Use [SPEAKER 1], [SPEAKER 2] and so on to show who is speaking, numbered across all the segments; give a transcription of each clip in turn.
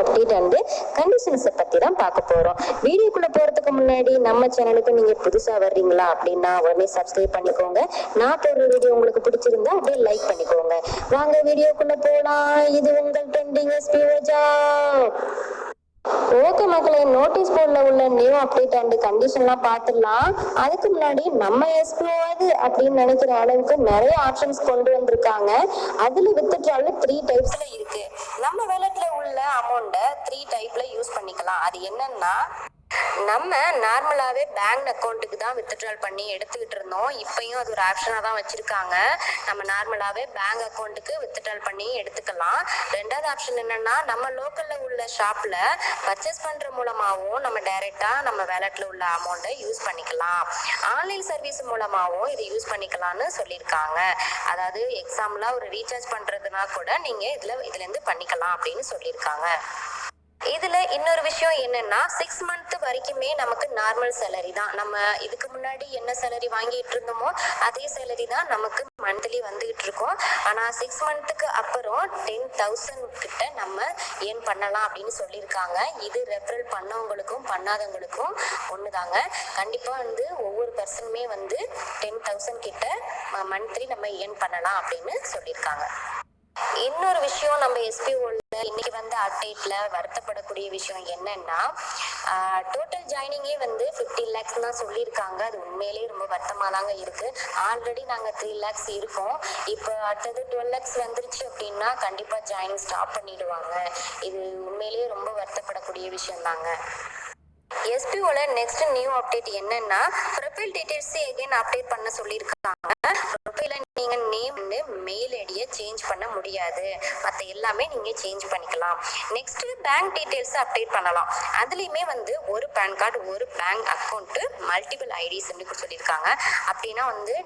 [SPEAKER 1] Update and கண்டிஷன்ஸை பத்தி தான் பார்க்க போறோம். வீடியோக்குள்ள போறதுக்கு முன்னாடி நம்ம சேனலுக்கு நீங்க புதுசா வர்றீங்களா அப்படின்னா உடனே சப்ஸ்கிரைப் பண்ணிக்கோங்க. நான் போடுற வீடியோ உங்களுக்கு பிடிச்சிருந்தா அப்படியே லைக் பண்ணிக்கோங்க. வாங்க வீடியோக்குள்ள போலாம். இது உங்கள் ட்ரெண்டிங் எஸ்பிஓஜா. ஓகே மக்களே, நோட்டீஸ் போர்ட்ல உள்ள நியூ அப்டேட் அண்ட் கண்டிஷன்லாம் பார்த்துடலாம். அதுக்கு முன்னாடி நம்ம எஸ்பிஓது அப்படின்னு நினைக்கிற அளவுக்கு நிறைய ஆப்ஷன்ஸ் கொண்டு வந்திருக்காங்க. அதுல வித்ட்ரால் 3 டைப்ஸ்ல இருக்கு. நம்ம வேலட்ல உள்ள அமௌண்ட்டை 3 டைப்ல யூஸ் பண்ணிக்கலாம். அது என்னன்னா, நம்ம நார்மலாவே பேங்க் அக்கௌண்ட்டுக்கு தான் வித்ட்ரால் பண்ணி எடுத்துக்கிட்டு இருந்தோம். இப்பயும் அது ஒரு ஆப்ஷனா தான் வச்சிருக்காங்க. நம்ம நார்மலாவே பேங்க் அக்கௌண்ட்டுக்கு வித்ட்ரால் பண்ணி எடுத்துக்கலாம். ரெண்டாவது ஆப்ஷன் என்னன்னா, நம்ம லோக்கல்ல உள்ள ஷாப்ல பர்ச்சேஸ் பண்ற மூலமாவும் நம்ம டைரக்டா நம்ம வேலட்ல உள்ள அமௌண்ட்டை யூஸ் பண்ணிக்கலாம். ஆன்லைன் சர்வீஸ் மூலமாவும் இதை யூஸ் பண்ணிக்கலாம்னு சொல்லியிருக்காங்க. அதாவது எக்ஸாம்பிளா ஒரு ரீசார்ஜ் பண்றதுனா கூட நீங்க இதுல இருந்து பண்ணிக்கலாம் அப்படின்னு சொல்லியிருக்காங்க. இதுல இன்னொரு விஷயம் என்னன்னா, 6 மந்த் வரைக்குமே நமக்கு நார்மல் சேலரி தான். நம்ம இதுக்கு முன்னாடி என்ன சேலரி வாங்கிட்டு இருந்தோமோ அதே சேலரி தான் நமக்கு மந்த்லி வந்துகிட்டு இருக்கும். ஆனா 6 மந்த்துக்கு அப்புறம் 10,000 கிட்ட நம்ம ஏர்ன் பண்ணலாம் அப்படின்னு சொல்லியிருக்காங்க. இது ரெஃபரல் பண்ணவங்களுக்கும் பண்ணாதவங்களுக்கும் ஒண்ணுதாங்க. கண்டிப்பா ஒவ்வொரு பர்சனுமே 10,000 கிட்ட மந்த்லி நம்ம ஏர்ன் பண்ணலாம் அப்படின்னு சொல்லியிருக்காங்க. இன்னொரு விஷயம், நம்ம எஸ்பிஓல இன்னைக்கு அப்டேட்ல வருத்தப்படக்கூடிய விஷயம் என்னன்னா, டோட்டல் ஜாயினிங்கே 15 lakhs தான் சொல்லியிருக்காங்க. அது உண்மையிலேயே ரொம்ப வருத்தமா தாங்க இருக்கு. ஆல்ரெடி நாங்க 3 lakhs இருக்கோம். இப்போ அடுத்தது 12 lakhs வந்துருச்சு அப்படின்னா கண்டிப்பா ஜாயினிங் ஸ்டாப் பண்ணிடுவாங்க. இது உண்மையிலேயே ரொம்ப வருத்தப்படக்கூடிய விஷயம் தாங்க. எஸ்பிஓல நெக்ஸ்ட் நியூ அப்டேட் என்னன்னா, ப்ரொஃபைல் டீடைல்ஸ் எகைன் அப்டேட் பண்ண சொல்லியிருக்காங்க. ப்ரொஃபைல நீங்க நேம் மெயில் ஐடியை சேஞ்ச் பண்ண முடியாது. மற்ற எல்லாமே நீங்க சேஞ்ச் பண்ணிக்கலாம். நெக்ஸ்ட் பேங்க் டீடைல்ஸ் அப்டேட் பண்ணலாம். அதுலயுமே ஒரு பேன் கார்டு, ஒரு பேங்க் அக்கௌண்ட், மல்டிபிள் ஐடிஸ் சொல்லியிருக்காங்க. அப்படின்னா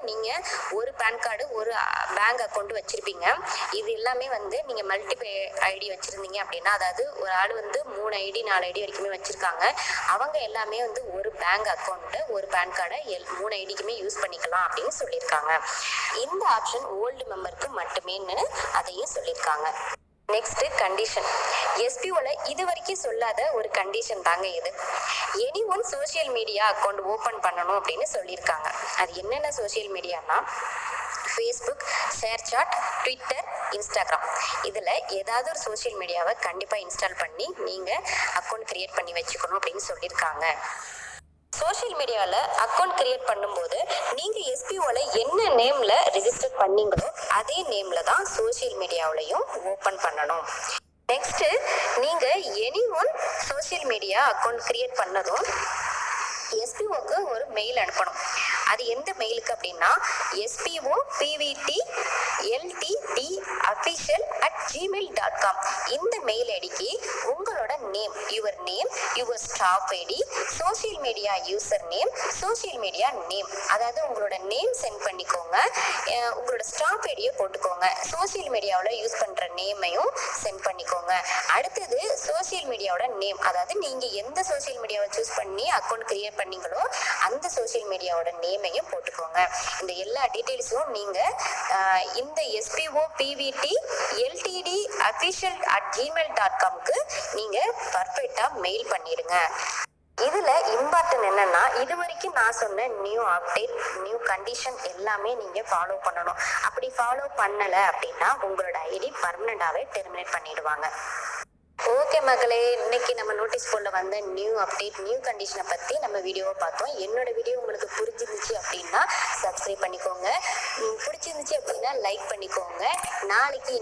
[SPEAKER 1] நீங்க ஒரு பேன் கார்டு, ஒரு பேங்க் அக்கௌண்ட் வச்சிருப்பீங்க. இது எல்லாமே நீங்க மல்டிபிள் ஐடி வச்சிருந்தீங்க அப்படின்னா, அதாவது ஒரு ஆள் 3 ஐடி 4 ஐடி வரைக்குமே வச்சிருக்காங்க. அவங்க எல்லாமே ஒரு பேங்க் அக்கௌண்ட், ஒரு பேன் கார்டை 3 ஐடிக்குமே யூஸ் பண்ணிக்கலாம் அப்படின்னு சொல்லியிருக்காங்க. இந்த ஆப்ஷன் ஓல்டு மெம்பருக்கு மட்டுமேன்னு அதையும் சொல்லியிருக்காங்க. நெக்ஸ்ட் கண்டிஷன், எஸ்பிஓல இது வரைக்கும் சொல்லாத ஒரு கண்டிஷன் தாங்க இது. Any one social media account open பண்ணணும் அப்படின்னு சொல்லியிருக்காங்க. அது என்னென்ன சோசியல் மீடியானா, ஃபேஸ்புக், ஷேர்சாட், ட்விட்டர், இன்ஸ்டாகிராம். இதில் ஏதாவது ஒரு சோசியல் மீடியாவை கண்டிப்பாக இன்ஸ்டால் பண்ணி நீங்கள் அக்கௌண்ட் கிரியேட் பண்ணி வச்சுக்கணும் அப்படின்னு சொல்லியிருக்காங்க. சோசியல் மீடியாவில் அக்கௌண்ட் கிரியேட் பண்ணும்போது நீங்கள் எஸ்பிஓல என்ன நேமில் ரெஜிஸ்டர் பண்ணீங்களோ அதே நேமில் தான் சோசியல் மீடியாவிலையும் ஓப்பன் பண்ணணும். நெக்ஸ்ட், நீங்கள் any one social media account create பண்ணதும் எஸ்பிஓக்கு ஒரு மெயில் அனுப்பணும். அது எந்த மெயிலுக்கு அப்படின்னா, spopvtltdofficial@gmail.com. இந்த மெயில் ஐடிக்கு உங்களோட name, your staff ID, social media user name, social media name, அதாவது உங்களோட நேம் சென்ட் பண்ணிக்கோங்க. உங்களோட ஸ்டாஃப் ஐடியை போட்டுக்கோங்க. சோசியல் மீடியாவில் யூஸ் பண்ற நேமையும் சென்ட் பண்ணிக்கோங்க. அடுத்தது சோசியல் மீடியாவோட நேம், அதாவது நீங்க எந்த சோசியல் மீடியாவை சூஸ் பண்ணி அக்கௌண்ட் கிரியேட் பண்ணீங்களோ அந்த சோசியல் மீடியாவோட நேமையும் போட்டுக்கோங்க. இந்த எல்லா டீடைல்ஸும் நீங்க இந்த spopvtltdofficial@gmail.comக்கு நீங்க பர்ஃபெக்ட்டா மெயில் பண்ணிடுங்க. இதுல இம்பார்ட்டன்ட் என்னன்னா, இது வரைக்கும் நான் சொன்ன நியூ அப்டேட், நியூ கண்டிஷன் எல்லாமே நீங்க ஃபாலோ பண்ணணும். அப்படி ஃபாலோ பண்ணல அப்படின்னா உங்களோட ஐடி பர்மனண்டாவே டெர்மினேட் பண்ணிடுவாங்க. ஓகே மக்களே, இன்னைக்கு நம்ம நோட்டீஸ் போர்டில் நியூ அப்டேட், நியூ கண்டிஷனை பற்றி நம்ம வீடியோவை பார்த்தோம். என்னோட வீடியோ உங்களுக்கு புரிஞ்சிருந்துச்சு அப்படின்னா சப்ஸ்கிரைப் பண்ணிக்கோங்க. பிடிச்சிருந்துச்சு அப்படின்னா லைக் பண்ணிக்கோங்க. நாளைக்கு